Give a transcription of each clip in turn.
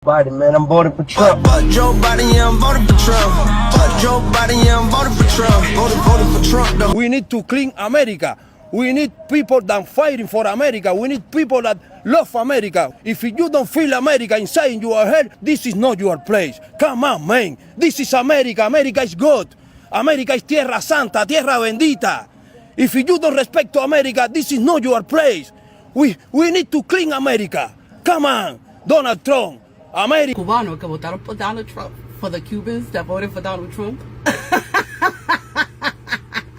Biden, man, I'm voting for Trump. Fuck Joe Biden, yeah, I'm voting for Trump. Fuck Joe Biden, yeah, I'm voting for Trump. Voting for Trump, though. We need to clean America. We need people that fighting for America. We need people that love America. If you don't feel America inside in your head, this is not your place. Come on, man. This is America. America is good. America is tierra santa, tierra bendita. If you don't respect to America, this is not your place. We need to clean America. Come on, Donald Trump. America. Cubanos que votaron por Donald Trump, for the Cubans that voted for Donald Trump.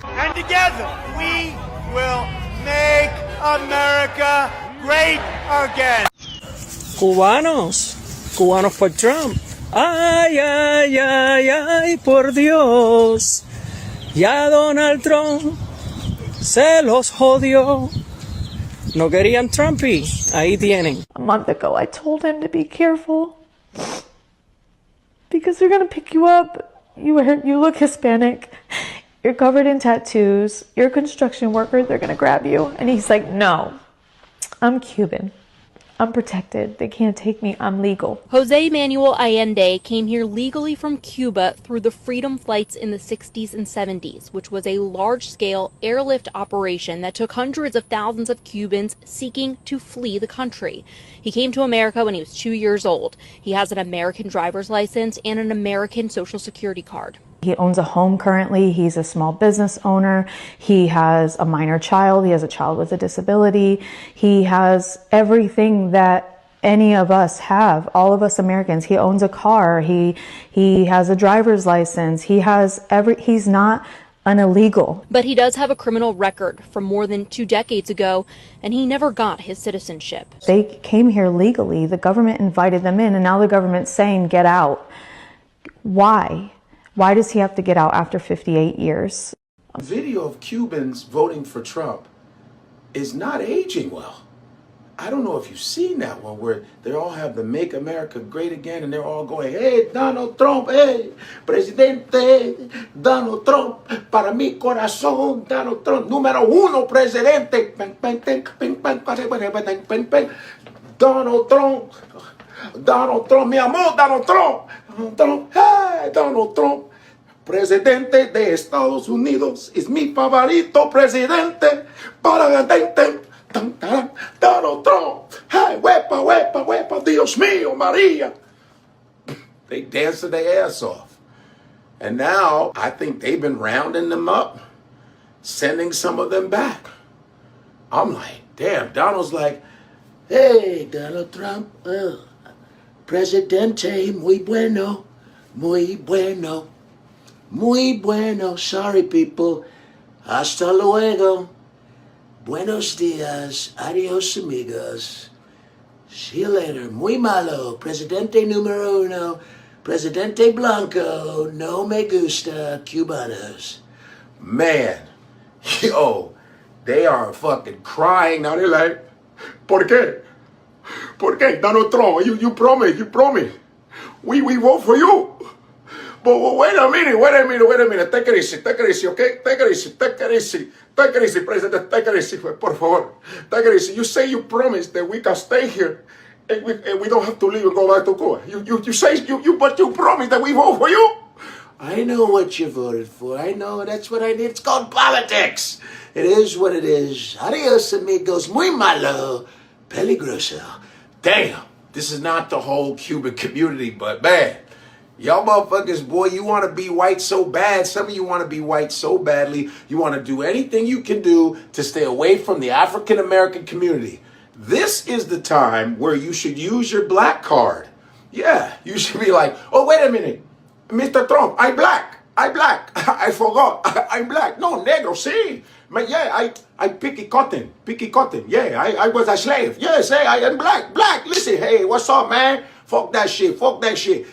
And together we will make America great again. Cubanos por Trump. Ay, ay, ay, ay, por Dios. Ya Donald Trump se los jodió. No querían Trumpy. Ahí tienen. A month ago, I told him to be careful because they're gonna pick you up. You look Hispanic. You're covered in tattoos. You're a construction worker. They're gonna grab you. And he's like, no, I'm Cuban. I'm protected. They can't take me. I'm legal. Jose Manuel Allende came here legally from Cuba through the Freedom Flights in the 60s and 70s, which was a large-scale airlift operation that took hundreds of thousands of Cubans seeking to flee the country. He came to America when he was 2 years old. He has an American driver's license and an American Social Security card. He owns a home currently. He's a small business owner. He has a minor child. He has a child with a disability. He has everything that any of us have, all of us Americans. He owns a car. He has a driver's license. He's not an illegal. But he does have a criminal record from more than 2 decades ago, and he never got his citizenship. They came here legally. The government invited them in, and now the government's saying, get out. Why? Why does he have to get out after 58 years? The video of Cubans voting for Trump is not aging well. I don't know if you've seen that one where they all have the Make America Great Again and they're all going, hey, Donald Trump, hey, presidente, Donald Trump, para mi corazón, Donald Trump, número uno, presidente, Donald Trump, Donald Trump, mi amor, Donald Trump, hey, Donald Trump, presidente de Estados Unidos, es mi favorito presidente, para Donald Trump, hey, huepa, huepa, huepa, Dios mío, María. They danced their ass off. And now I think they've been rounding them up, sending some of them back. I'm like, damn, Donald's like, hey, Donald Trump, presidente, muy bueno, muy bueno, muy bueno. Sorry, people. Hasta luego. Buenos dias. Adios, amigos. See you later. Muy malo. Presidente número uno. Presidente Blanco. No me gusta. Cubanos. Man. Yo. They are fucking crying now. They're like, ¿por qué? ¿Por qué? Donald Trump, you promise. We vote for you. But wait a minute. Take it easy, okay? Take it easy, President. Take it easy, por favor. Take it easy. You say you promise that we can stay here and we don't have to leave and go back to Cuba. But you promise that we vote for you. I know what you voted for. I know that's what I did. It's called politics. It is what it is. Adios, amigos. Muy malo. Peligroso. Damn, this is not the whole Cuban community, but man, y'all motherfuckers, boy, you want to be white so bad. Some of you want to be white so badly. You want to do anything you can do to stay away from the African American community. This is the time where you should use your black card. Yeah, you should be like, oh, wait a minute, Mr. Trump, I'm black. I forgot. I'm black. No, negro, see. But yeah, I picky cotton. Yeah, I was a slave. Yes, hey, I am black. Listen, hey, what's up, man? Fuck that shit.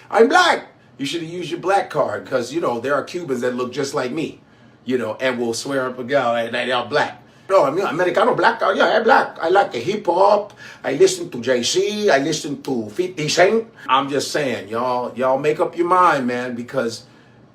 I'm black. You should have used your black card because, you know, there are Cubans that look just like me, you know, and will swear up and down and they are black. No, I mean, Americano black. Yeah, I'm black. I like the hip hop. I listen to Jay-Z. I listen to 50 Cent. I'm just saying, y'all make up your mind, man, because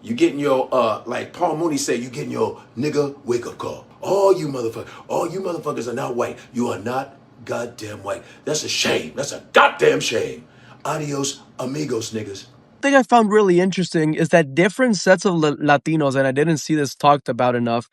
you getting your, like Paul Mooney said, you getting your nigga wake-up call. All you motherfuckers are not white. You are not goddamn white. That's a shame. That's a goddamn shame. Adios, amigos, niggas. Thing I found really interesting is that different sets of Latinos, and I didn't see this talked about enough,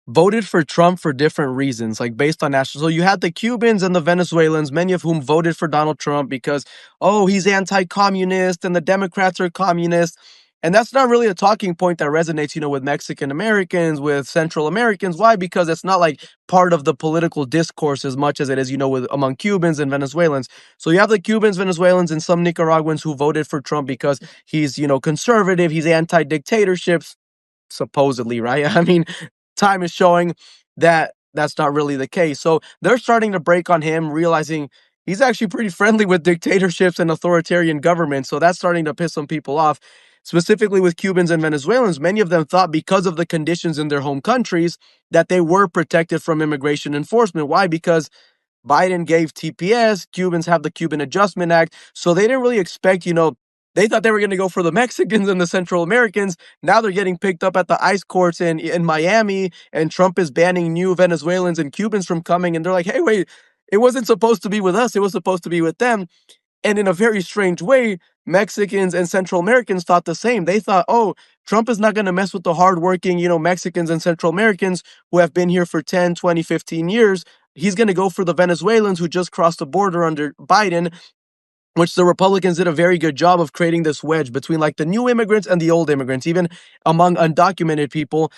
voted for Trump for different reasons, like based on national. So you had the Cubans and the Venezuelans, many of whom voted for Donald Trump because, oh, he's anti-communist and the Democrats are communist. And that's not really a talking point that resonates, with Mexican Americans, with Central Americans. Why? Because it's not like part of the political discourse as much as it is, with among Cubans and Venezuelans. So you have the Cubans, Venezuelans, and some Nicaraguans who voted for Trump because he's, conservative, he's anti-dictatorships, supposedly, right? I mean, time is showing that that's not really the case. So they're starting to break on him, realizing he's actually pretty friendly with dictatorships and authoritarian governments. So that's starting to piss some people off. Specifically with Cubans and Venezuelans, many of them thought because of the conditions in their home countries that they were protected from immigration enforcement. Why? Because Biden gave TPS, Cubans have the Cuban Adjustment Act. So they didn't really expect, they thought they were going to go for the Mexicans and the Central Americans. Now they're getting picked up at the ICE courts in Miami, and Trump is banning new Venezuelans and Cubans from coming. And they're like, hey, wait, it wasn't supposed to be with us. It was supposed to be with them. And in a very strange way, Mexicans and Central Americans thought the same. They thought, oh, Trump is not going to mess with the hardworking, Mexicans and Central Americans who have been here for 10, 20, 15 years. He's going to go for the Venezuelans who just crossed the border under Biden, which the Republicans did a very good job of creating this wedge between like the new immigrants and the old immigrants, even among undocumented people.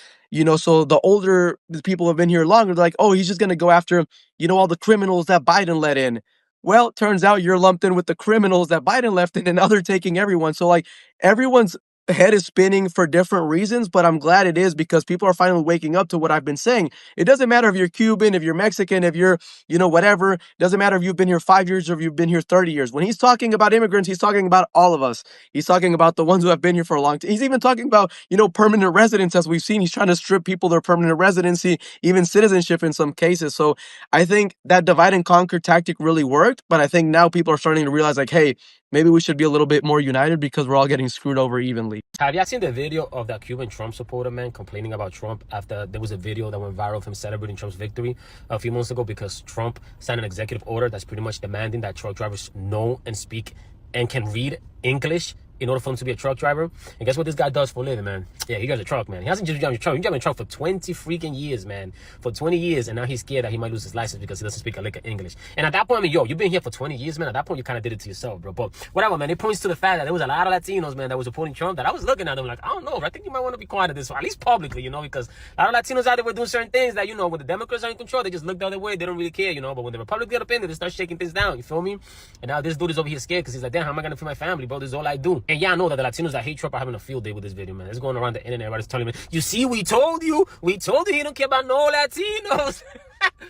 So the older people have been here longer, they're like, oh, he's just going to go after, all the criminals that Biden let in. Well, it turns out you're lumped in with the criminals that Biden left in, and now they're taking everyone. So like everyone's head is spinning for different reasons, but I'm glad it is because people are finally waking up to what I've been saying. It doesn't matter if you're Cuban, if you're Mexican, if you're, whatever. It doesn't matter if you've been here 5 years or if you've been here 30 years. When he's talking about immigrants, he's talking about all of us. He's talking about the ones who have been here for a long time. He's even talking about, permanent residents, as we've seen. He's trying to strip people their permanent residency, even citizenship in some cases. So I think that divide and conquer tactic really worked, but I think now people are starting to realize like, hey, maybe we should be a little bit more united because we're all getting screwed over evenly. Have y'all seen the video of that Cuban Trump supporter, man, complaining about Trump after there was a video that went viral of him celebrating Trump's victory a few months ago because Trump signed an executive order that's pretty much demanding that truck drivers know and speak and can read English in order for him to be a truck driver? And guess what this guy does for a living, man? Yeah, he drives a truck, man. He hasn't just driven a truck. He's driving a truck for 20 freaking years, man. For 20 years, and now he's scared that he might lose his license because he doesn't speak a lick of English. And at that point, I mean, yo, you've been here for 20 years, man. At that point, you kind of did it to yourself, bro. But whatever, man. It points to the fact that there was a lot of Latinos, man, that was supporting Trump, that I was looking at them like, I don't know, I think you might want to be quiet at this one, at least publicly, because a lot of Latinos out there were doing certain things that, when the Democrats are in control, they just look the other way. They don't really care, But when the Republicans get up in there, they start shaking things down, you feel me? And now this dude is over here scared because he's like, damn, how am I going to feed my family, bro? This is all I do. And yeah, I know that the Latinos that hate Trump are having a field day with this video, man. It's going around the internet. Everybody's telling me, you see, we told you he don't care about no Latinos.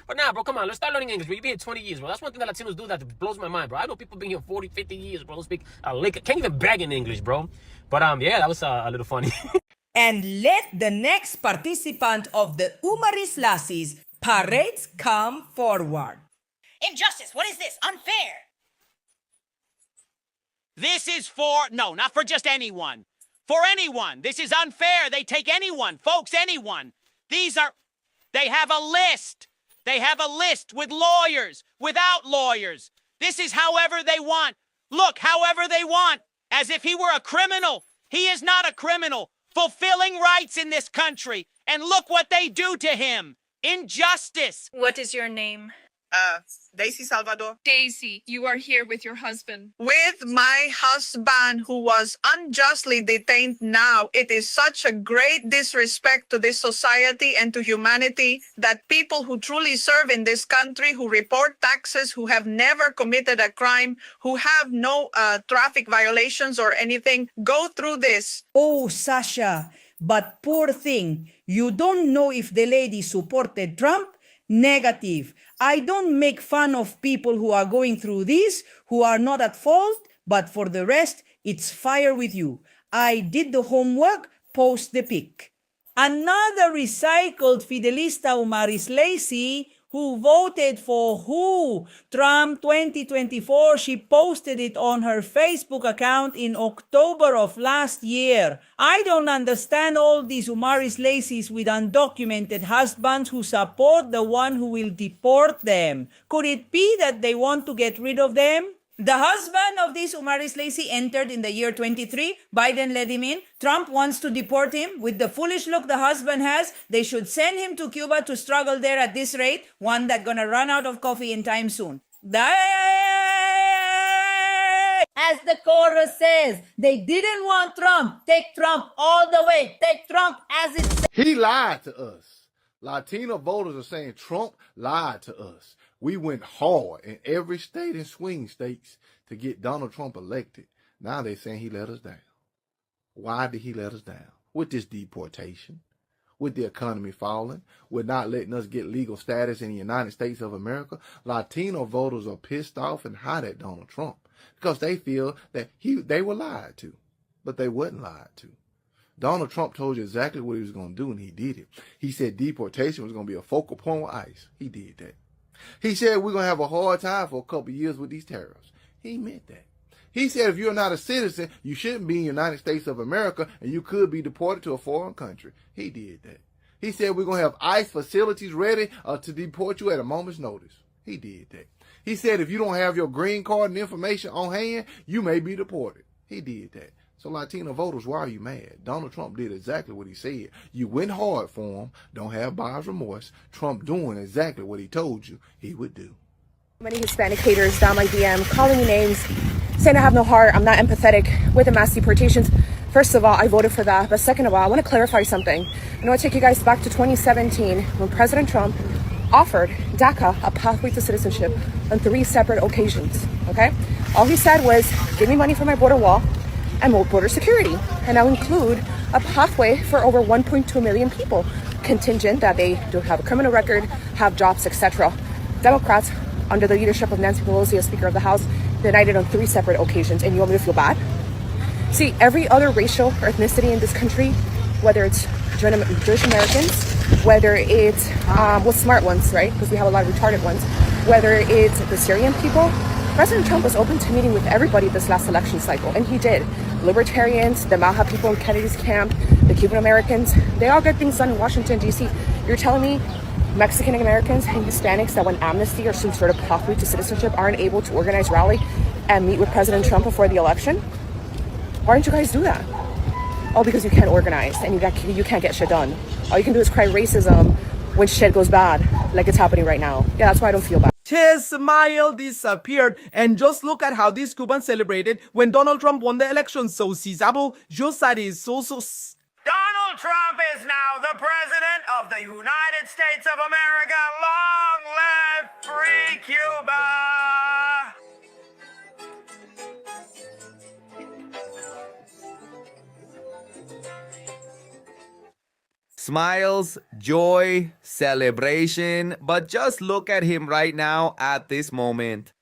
But nah, bro, come on, let's start learning English, bro. You've been here 20 years, bro. That's one thing that Latinos do that blows my mind, bro. I know people been here 40, 50 years, bro. Don't speak a lick, can't even beg in English, bro. But yeah, that was a little funny. And let the next participant of the Umaris Lassies parades come forward. Injustice, what is this? Unfair. This is no, not for just anyone. For anyone. This is unfair. They take anyone. Folks, anyone. They have a list. They have a list with lawyers, without lawyers. This is however they want. Look, however they want. As if he were a criminal. He is not a criminal. Fulfilling rights in this country. And look what they do to him. Injustice. What is your name? Daisy Salvador. Daisy, you are here with your husband. With my husband who was unjustly detained now. It is such a great disrespect to this society and to humanity that people who truly serve in this country, who report taxes, who have never committed a crime, who have no traffic violations or anything, go through this. Oh, Sasha, but poor thing, you don't know if the lady supported Trump? Negative. I don't make fun of people who are going through this, who are not at fault, but for the rest, it's fire with you. I did the homework, post the pic. Another recycled Fidelista Umaris Lacey who voted for who? Trump 2024. She posted it on her Facebook account in October of last year. I don't understand all these Umaris Lacey's with undocumented husbands who support the one who will deport them. Could it be that they want to get rid of them? The husband of this Umaris Lacy entered in the year 23. Biden let him in. Trump wants to deport him. With the foolish look the husband has, they should send him to Cuba to struggle there at this rate, one that's gonna run out of coffee in time soon. As the chorus says, they didn't want Trump. Take Trump all the way. Take Trump as it. He lied to us. Latino voters are saying Trump lied to us. We went hard in every state and swing states to get Donald Trump elected. Now they're saying he let us down. Why did he let us down? With this deportation, with the economy falling, with not letting us get legal status in the United States of America. Latino voters are pissed off and hot at Donald Trump because they feel that they were lied to, but they wasn't lied to. Donald Trump told you exactly what he was going to do, and he did it. He said deportation was going to be a focal point with ICE. He did that. He said we're going to have a hard time for a couple of years with these tariffs. He meant that. He said if you're not a citizen, you shouldn't be in the United States of America, and you could be deported to a foreign country. He did that. He said we're going to have ICE facilities ready to deport you at a moment's notice. He did that. He said if you don't have your green card and information on hand, you may be deported. He did that. So Latino voters, why are you mad? Donald Trump did exactly what he said. You went hard for him. Don't have buyer's remorse. Trump doing exactly what he told you he would do. Many Hispanic haters down my DM, calling me names, saying I have no heart, I'm not empathetic with the mass deportations. First of all, I voted for that. But second of all, I want to clarify something. I want to take you guys back to 2017 when President Trump offered DACA a pathway to citizenship on 3 separate occasions, okay? All he said was, give me money for my border wall and more border security. And I'll include a pathway for over 1.2 million people, contingent that they do have a criminal record, have jobs, etc. Democrats, under the leadership of Nancy Pelosi as Speaker of the House, denied it on 3 separate occasions. And you want me to feel bad? See, every other racial or ethnicity in this country, whether it's Jewish Americans, whether it's, smart ones, right? Because we have a lot of retarded ones. Whether it's the Syrian people, President Trump was open to meeting with everybody this last election cycle, and he did. Libertarians, the Maga people in Kennedy's camp, the Cuban Americans, they all get things done in Washington, D.C. You're telling me Mexican Americans and Hispanics that want amnesty or some sort of pathway to citizenship aren't able to organize rally and meet with President Trump before the election? Why don't you guys do that? Oh, because you can't organize and you can't get shit done. All you can do is cry racism when shit goes bad, like it's happening right now. Yeah, that's why I don't feel bad. His smile disappeared, and just look at how these Cubans celebrated when Donald Trump won the election. So, si sabo, yo saré so. Donald Trump is now the president of the United States of America. Long live free Cuba! Smiles, joy, celebration, but just look at him right now at this moment.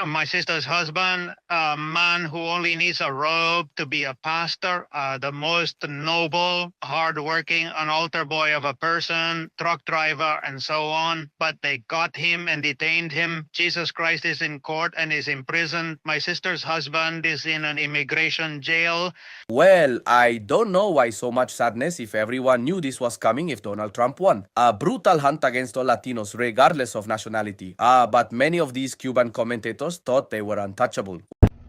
My sister's husband, a man who only needs a robe to be a pastor, the most noble, hardworking, an altar boy of a person, truck driver, and so on. But they got him and detained him. Jesus Christ is in court and is in prison. My sister's husband is in an immigration jail. Well, I don't know why so much sadness if everyone knew this was coming if Donald Trump won. A brutal hunt against all Latinos, regardless of nationality. But many of these Cuban commentators thought they were untouchable.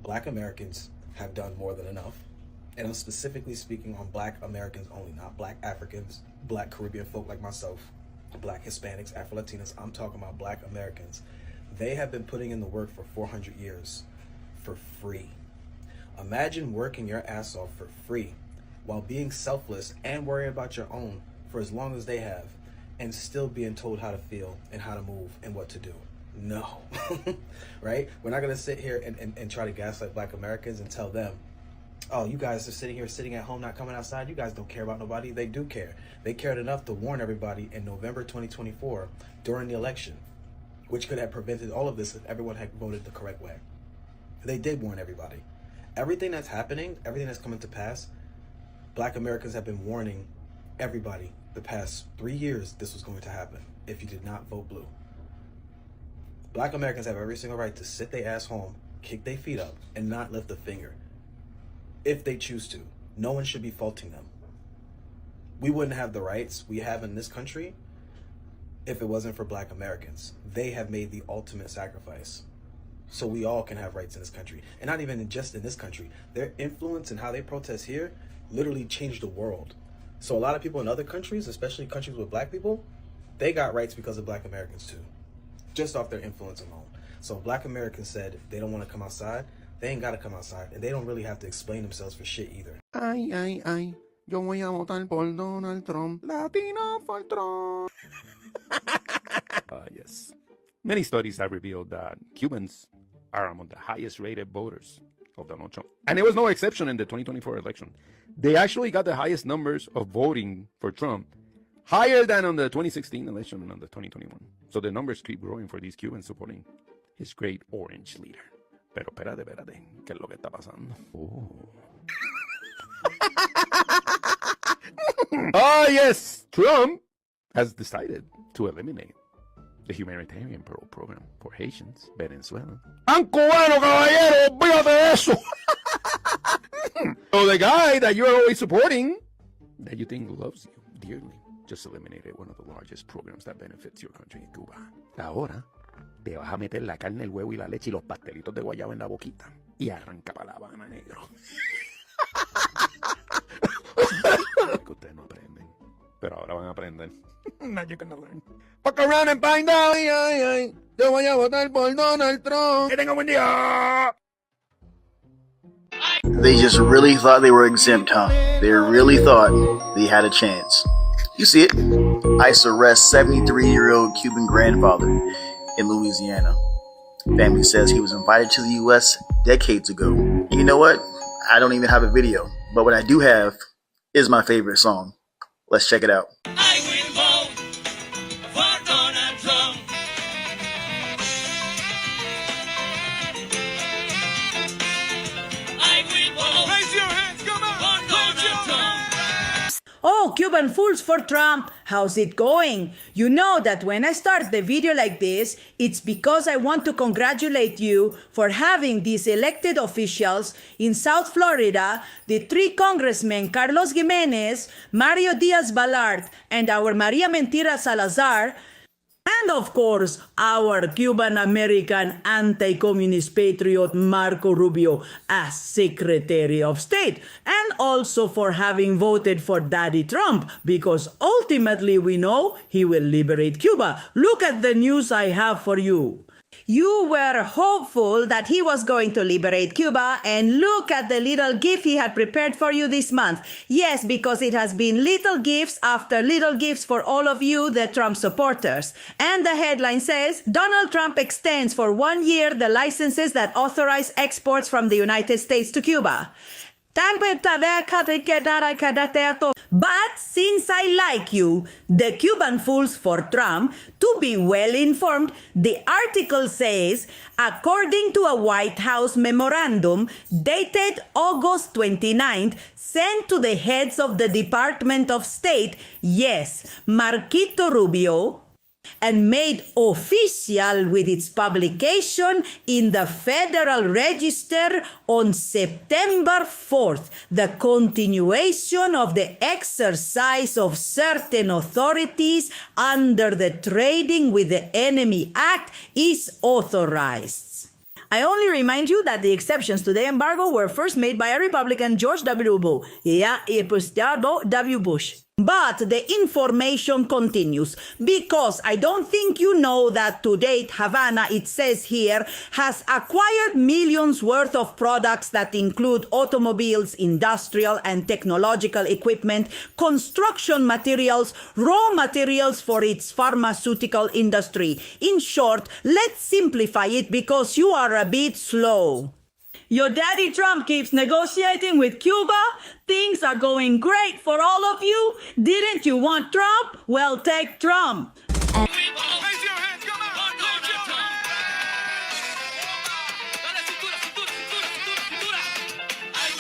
Black Americans have done more than enough. And I'm specifically speaking on Black Americans only, not Black Africans, Black Caribbean folk like myself, Black Hispanics, Afro-Latinos. I'm talking about Black Americans. They have been putting in the work for 400 years for free. Imagine working your ass off for free while being selfless and worrying about your own for as long as they have, and still being told how to feel and how to move and what to do. No, right? We're not going to sit here and try to gaslight Black Americans and tell them, oh, you guys are sitting at home, not coming outside. You guys don't care about nobody. They do care. They cared enough to warn everybody in November 2024 during the election, which could have prevented all of this if everyone had voted the correct way. They did warn everybody. Everything that's happening, everything that's coming to pass, Black Americans have been warning everybody the past 3 years this was going to happen if you did not vote blue. Black Americans have every single right to sit their ass home, kick their feet up, and not lift a finger. If they choose to. No one should be faulting them. We wouldn't have the rights we have in this country if it wasn't for Black Americans. They have made the ultimate sacrifice. so we all can have rights in this country. And not even just in this country. Their influence and how they protest here literally changed the world. So a lot of people in other countries, especially countries with black people, they got rights because of black Americans too, just off their influence alone. So black Americans said they don't want to come outside, they ain't got to come outside, and they don't really have to explain themselves for shit either. Ay, ay, ay, yo voy a votar por Donald Trump. Latino for Trump. Yes. Many studies have revealed that Cubans are among the highest rated voters of Donald Trump. And it was no exception in the 2024 election. They actually got the highest numbers of voting for Trump, higher than on the 2016 election and on the 2021. So the numbers keep growing for these Cubans supporting his great orange leader. Pero espérate, ¿qué es lo que está pasando? Yes, Trump has decided to eliminate the humanitarian program for Haitians, Venezuela. ¡An cubano, caballero! ¡Olvídate de eso! So the guy that you're always supporting, that you think loves you dearly, just eliminated one of the largest programs that benefits your country in Cuba. Ahora te vas a meter la carne, el huevo y la leche y los pastelitos de guayaba en la boquita y arranca para La Habana, negro. Que ustedes no aprenden, pero ahora van a aprender. Now you're gonna learn. Fuck around and find out. Ay, ay, ay. Yo voy a votar por Donald Trump. Que tenga buen día. They just really thought they were exempt, huh? They really thought they had a chance. You see it. ICE arrests 73-year-old Cuban grandfather in Louisiana. Family says he was invited to the U.S. decades ago. And you know what? I don't even have a video. But what I do have is my favorite song. Let's check it out. I will vote for Donald Trump. I will vote. Raise your hands, come on. For Donald Trump. Oh, Cuban fools for Trump, how's it going? You know that when I start the video like this, it's because I want to congratulate you for having these elected officials in South Florida, the 3 congressmen, Carlos Gimenez, Mario Diaz-Balart, and our Maria Mentira Salazar, and of course, our Cuban-American anti-communist patriot Marco Rubio as Secretary of State. And also for having voted for Daddy Trump, because ultimately we know he will liberate Cuba. Look at the news I have for you. You were hopeful that he was going to liberate Cuba, and look at the little gift he had prepared for you this month. Yes, because it has been little gifts after little gifts for all of you, the Trump supporters. And the headline says, Donald Trump extends for 1 year the licenses that authorize exports from the United States to Cuba. But since I like you, the Cuban fools for Trump, to be well informed, the article says, according to a White House memorandum dated August 29th, sent to the heads of the Department of State, yes, Marquito Rubio, and made official with its publication in the Federal Register on September 4th, the continuation of the exercise of certain authorities under the Trading with the Enemy Act is authorized. I only remind you that the exceptions to the embargo were first made by a Republican, George W. Bush. W. Bush. But the information continues, because I don't think you know that to date Havana, it says here, has acquired millions worth of products that include automobiles, industrial and technological equipment, construction materials, raw materials for its pharmaceutical industry. In short, let's simplify it because you are a bit slow. Your daddy Trump keeps negotiating with Cuba. Things are going great for all of you. Didn't you want Trump? Well, take Trump.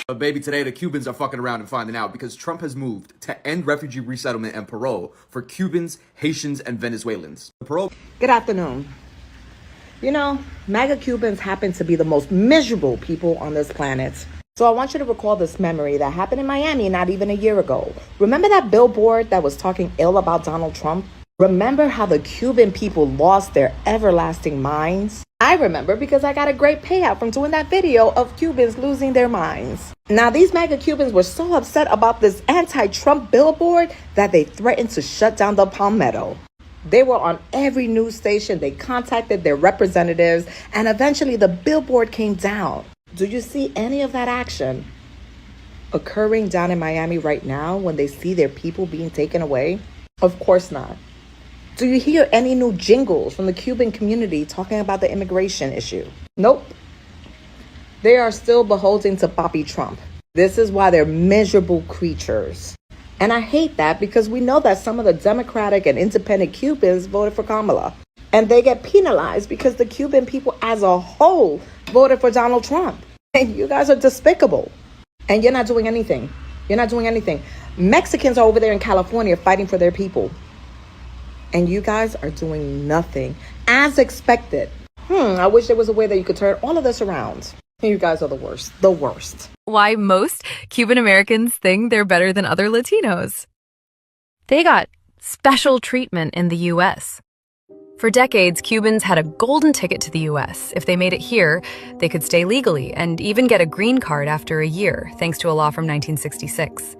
But baby, today the Cubans are fucking around and finding out because Trump has moved to end refugee resettlement and parole for Cubans, Haitians, and Venezuelans. Good afternoon. You know, Maga Cubans happen to be the most miserable people on this planet. So I want you to recall this memory that happened in Miami not even a year ago. Remember that billboard that was talking ill about Donald Trump? Remember how the Cuban people lost their everlasting minds? I remember because I got a great payout from doing that video of Cubans losing their minds. Now, these MAGA Cubans were so upset about this anti-Trump billboard that they threatened to shut down the Palmetto. They were on every news station, they contacted their representatives, and eventually the billboard came down. Do you see any of that action occurring down in Miami right now when they see their people being taken away? Of course not. Do you hear any new jingles from the Cuban community talking about the immigration issue? Nope. They are still beholden to Bobby Trump. This is why they're miserable creatures. And I hate that because we know that some of the Democratic and independent Cubans voted for Kamala. And they get penalized because the Cuban people as a whole voted for Donald Trump. And you guys are despicable. And you're not doing anything. You're not doing anything. Mexicans are over there in California fighting for their people. And you guys are doing nothing. As expected. I wish there was a way that you could turn all of this around. You guys are the worst. The worst. Why most Cuban Americans think they're better than other Latinos. They got special treatment in the U.S. For decades, Cubans had a golden ticket to the U.S. If they made it here, they could stay legally and even get a green card after a year, thanks to a law from 1966.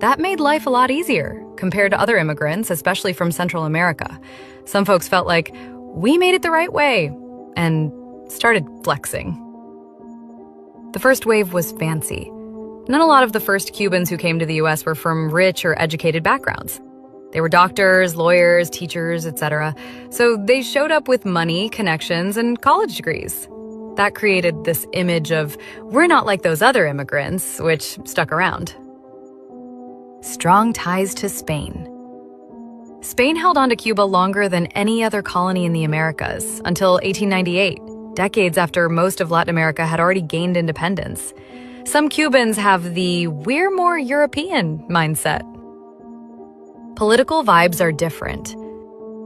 That made life a lot easier compared to other immigrants, especially from Central America. Some folks felt like, we made it the right way, and started flexing. The first wave was fancy. Not a lot of the first Cubans who came to the U.S. were from rich or educated backgrounds. They were doctors, lawyers, teachers, etc. So they showed up with money, connections, and college degrees. That created this image of, we're not like those other immigrants, which stuck around. Strong ties to Spain. Spain held on to Cuba longer than any other colony in the Americas, until 1898. Decades after most of Latin America had already gained independence. Some Cubans have the we're more European mindset. Political vibes are different.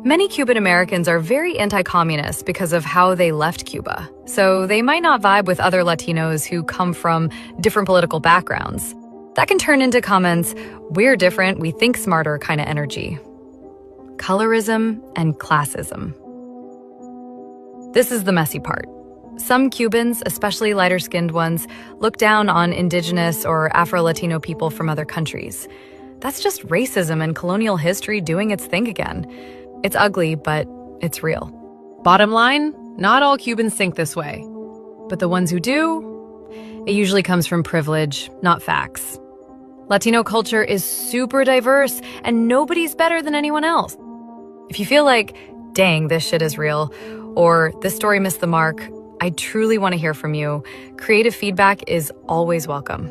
Many Cuban Americans are very anti-communist because of how they left Cuba, so they might not vibe with other Latinos who come from different political backgrounds. That can turn into comments, we're different, we think smarter kind of energy. Colorism and classism. This is the messy part. Some Cubans, especially lighter-skinned ones, look down on indigenous or Afro-Latino people from other countries. That's just racism and colonial history doing its thing again. It's ugly, but it's real. Bottom line, not all Cubans think this way. But the ones who do, it usually comes from privilege, not facts. Latino culture is super diverse, and nobody's better than anyone else. If you feel like, dang, this shit is real, or this story missed the mark, I truly want to hear from you. Creative feedback is always welcome.